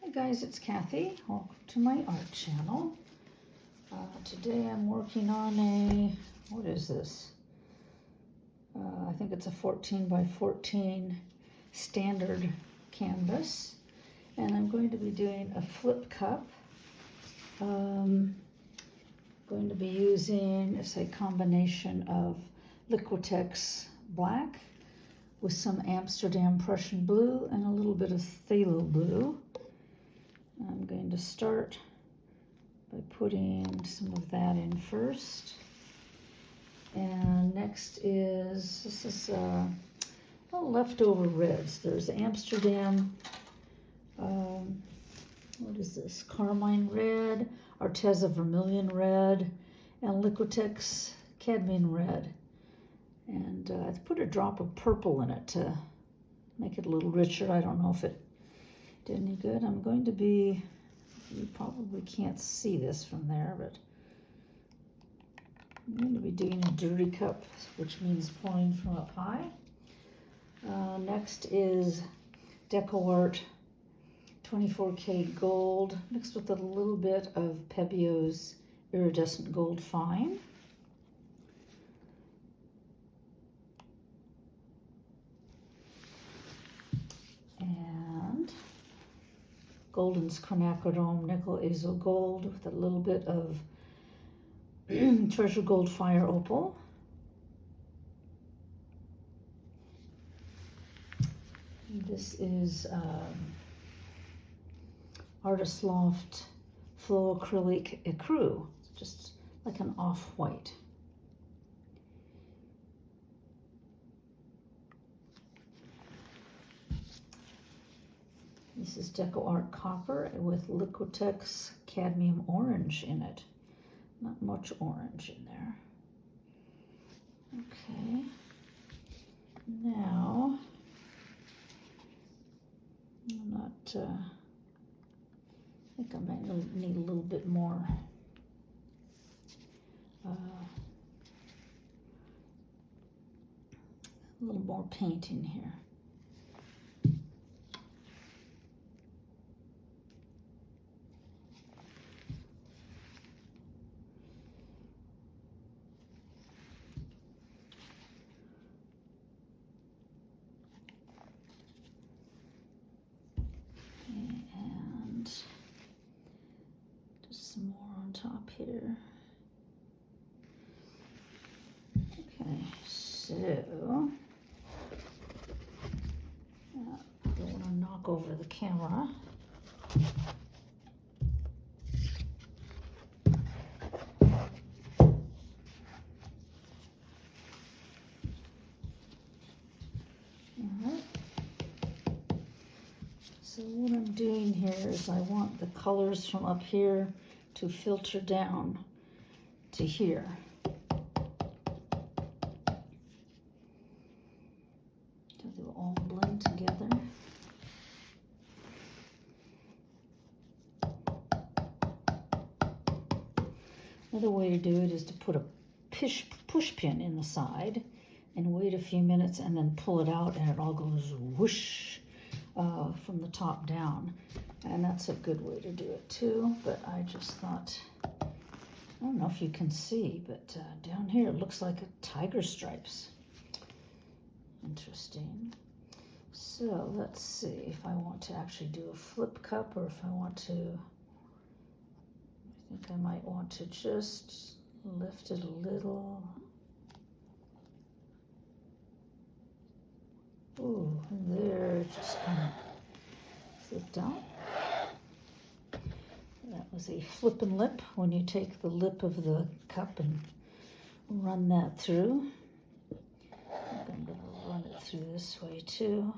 Hey guys, it's Kathy. Welcome to my art channel. Today I'm working on what is this? I think it's a 14 by 14 standard canvas. And I'm going to be doing a flip cup. Going to be using, it's a combination of Liquitex Black with some Amsterdam Prussian Blue and a little bit of Thalo blue. I'm going to start by putting some of that in first. And next this is leftover reds. There's Amsterdam, what is this? Carmine red, Arteza Vermillion red, and Liquitex Cadmium red. And I put a drop of purple in it to make it a little richer. I don't know if it did any good. I'm going to be, you probably can't see this from there, but I'm going to be doing a dirty cup, which means pouring from up high. Next is Deco Art 24K Gold mixed with a little bit of Pebeo's Iridescent Gold Fine. And Golden's Quinacridone Nickle Azo Gold with a little bit of Treasure Gold Fire Opal. This is Artist Loft Floetrol Acru, just like an off-white. This is Deco Art Copper with Liquitex Cadmium Orange in it. Not much orange in there. Okay. Now, I think I might need a little bit more paint in here. And just some more on top here. Okay, so I don't want to knock over the camera. So what I'm doing here is I want the colors from up here to filter down to here. So they'll all blend together. Another way to do it is to put a push pin in the side and wait a few minutes and then pull it out and it all goes whoosh. From the top down, and that's a good way to do it too, but I just thought, I don't know if you can see, but down here it looks like a tiger stripes. Interesting. So let's see if I want to actually do a flip cup or if I want to, I think I might want to just lift it a little. Ooh, there, just kind of flipped out. That was a flip and lip, when you take the lip of the cup and run that through. I think I'm going to run it through this way too.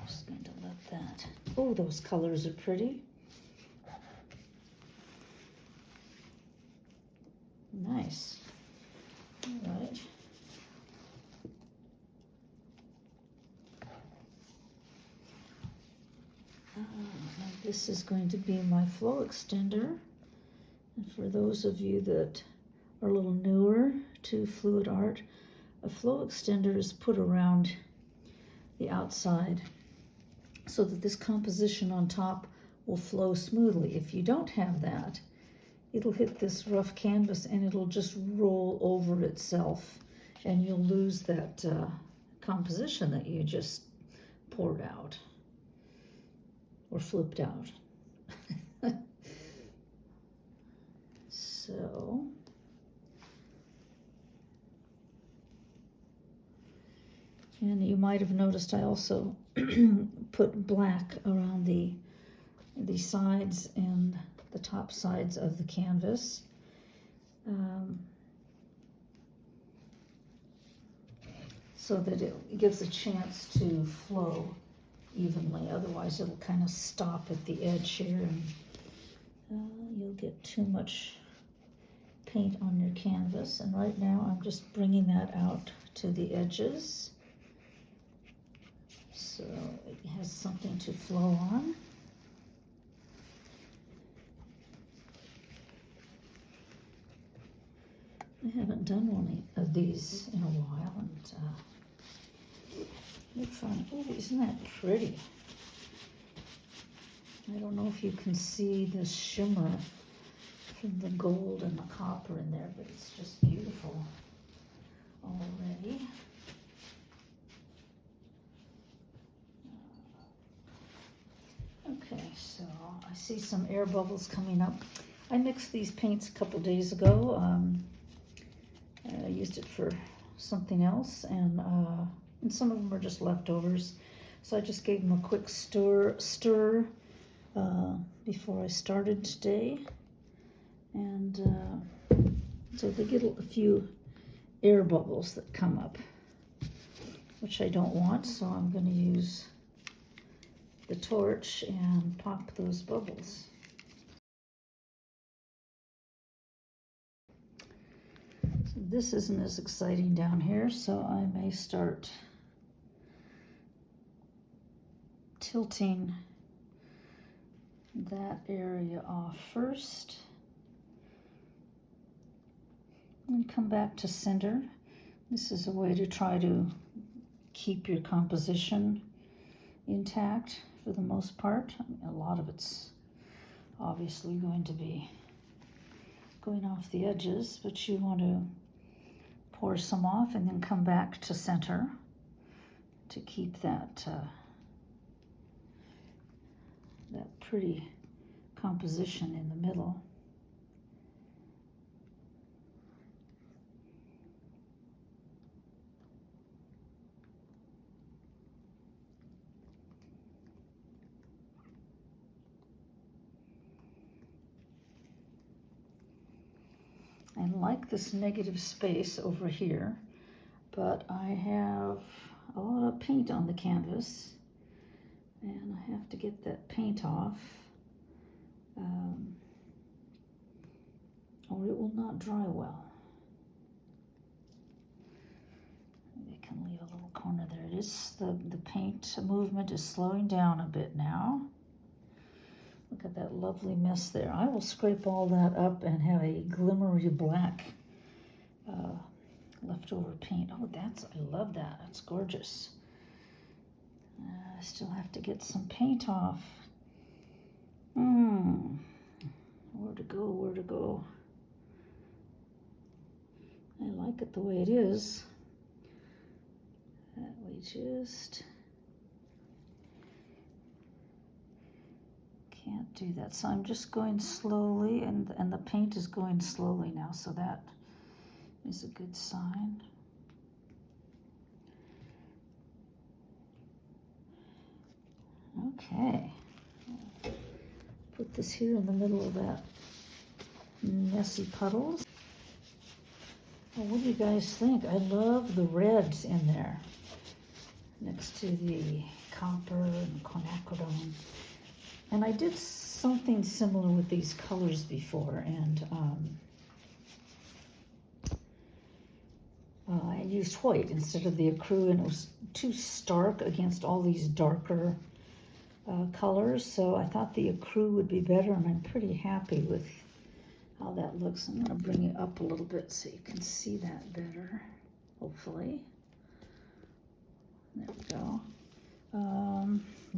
Just going to let that. Oh, those colors are pretty. Nice. All right. This is going to be my flow extender. And for those of you that are a little newer to fluid art, a flow extender is put around the outside so that this composition on top will flow smoothly. If you don't have that, it'll hit this rough canvas and it'll just roll over itself, and you'll lose that composition that you just poured out or flipped out. So and you might have noticed I also put black around the sides and the top sides of the canvas. So that it gives a chance to flow evenly. Otherwise it'll kind of stop at the edge here, and you'll get too much paint on your canvas. And right now I'm just bringing that out to the edges so it has something to flow on. I haven't done one of these in a while, and it's fun. Oh, isn't that pretty? I don't know if you can see the shimmer from the gold and the copper in there, but it's just beautiful already. Okay, so I see some air bubbles coming up. I mixed these paints a couple days ago. I used it for something else, and some of them are just leftovers. So I just gave them a quick stir before I started today. And so they get a few air bubbles that come up, which I don't want, so I'm going to use the torch and pop those bubbles. So this isn't as exciting down here, so I may start tilting that area off first and come back to center. This is a way to try to keep your composition intact for the most part. I mean, a lot of it's obviously going to be going off the edges, but you want to pour some off and then come back to center to keep that that pretty composition in the middle. I like this negative space over here, but I have a lot of paint on the canvas, and I have to get that paint off, or it will not dry well. Maybe I can leave a little corner there. It is, the paint movement is slowing down a bit now. Look at that lovely mess there. I will scrape all that up and have a glimmery black leftover paint. Oh, I love that. That's gorgeous. I still have to get some paint off. Where to go, where to go? I like it the way it is. That we just can't do that. So I'm just going slowly, and the paint is going slowly now, so that is a good sign. Okay. Put this here in the middle of that messy puddles. Well, what do you guys think? I love the reds in there next to the copper and quinacridone. And I did something similar with these colors before, and I used white instead of the Acru, and it was too stark against all these darker colors, so I thought the Acru would be better, and I'm pretty happy with how that looks. I'm going to bring it up a little bit so you can see that better. hopefully. There we go.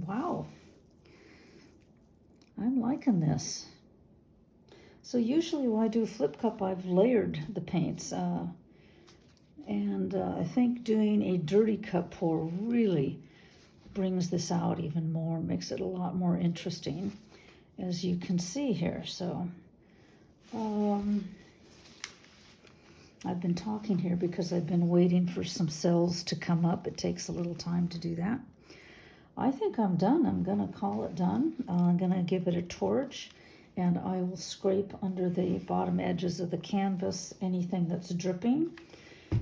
Wow. I'm liking this. So usually when I do flip cup, I've layered the paints. And I think doing a dirty cup pour really brings this out even more, makes it a lot more interesting, as you can see here. So I've been talking here because I've been waiting for some cells to come up. It takes a little time to do that. I think I'm done. I'm gonna call it done. I'm gonna give it a torch, and I will scrape under the bottom edges of the canvas anything that's dripping.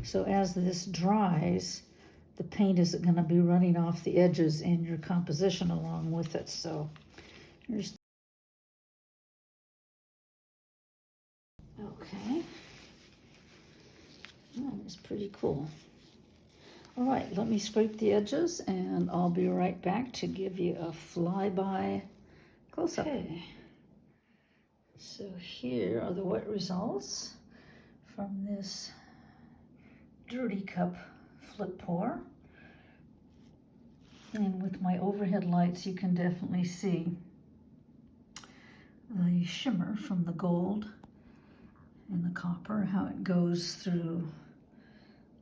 So as this dries, the paint isn't gonna be running off the edges and your composition along with it. So here's, okay. That is pretty cool. All right, let me scrape the edges and I'll be right back to give you a flyby close-up. Okay, so here are the wet results from this dirty cup flip pour. And with my overhead lights, you can definitely see the shimmer from the gold and the copper, how it goes through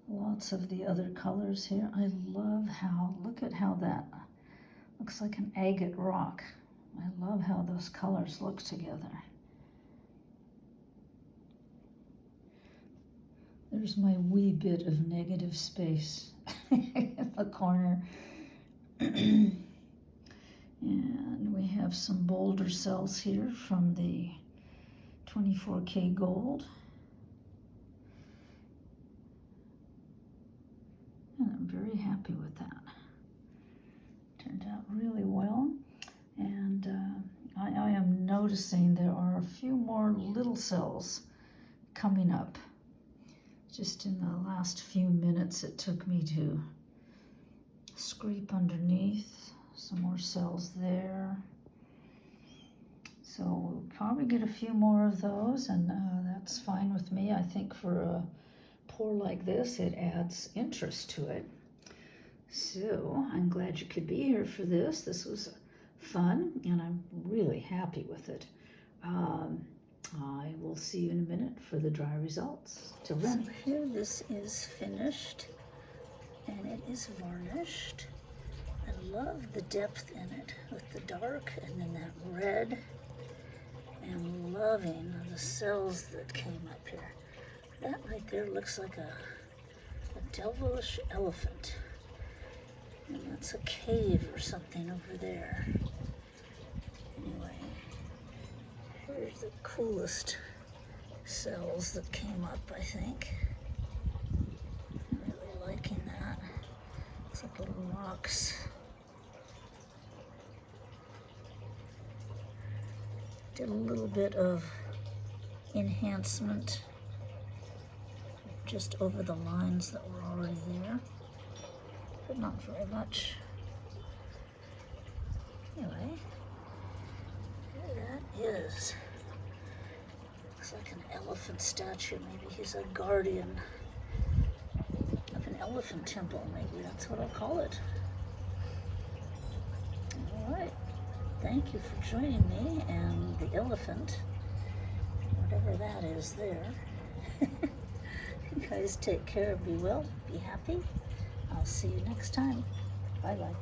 lots of the other colors here. I love how, look at how that looks like an agate rock. I love how those colors look together. There's my wee bit of negative space in the corner. And we have some bolder cells here from the 24K gold. And I'm very happy with that. Turned out really well. And I am noticing there are a few more little cells coming up. Just in the last few minutes it took me to scrape underneath. Some more cells there. So we'll probably get a few more of those, and that's fine with me. I think for a pour like this, it adds interest to it. So I'm glad you could be here for this. This was fun, and I'm really happy with it. I will see you in a minute for the dry results. Till then. So here this is finished, and it is varnished. I love the depth in it with the dark and then that red, and loving the cells that came up here. That right there looks like a devilish elephant, and that's a cave or something over there. Anyway, here's the coolest cells that came up, I think. I'm really liking that. It's like little rocks. Did a little bit of enhancement just over the lines that were already there, but not very much. Anyway, there that is. Looks like an elephant statue. Maybe he's a guardian of an elephant temple. Maybe that's what I'll call it. All right. Thank you for joining me and the elephant, whatever that is there. You guys take care, be well, be happy. I'll see you next time. Bye-bye.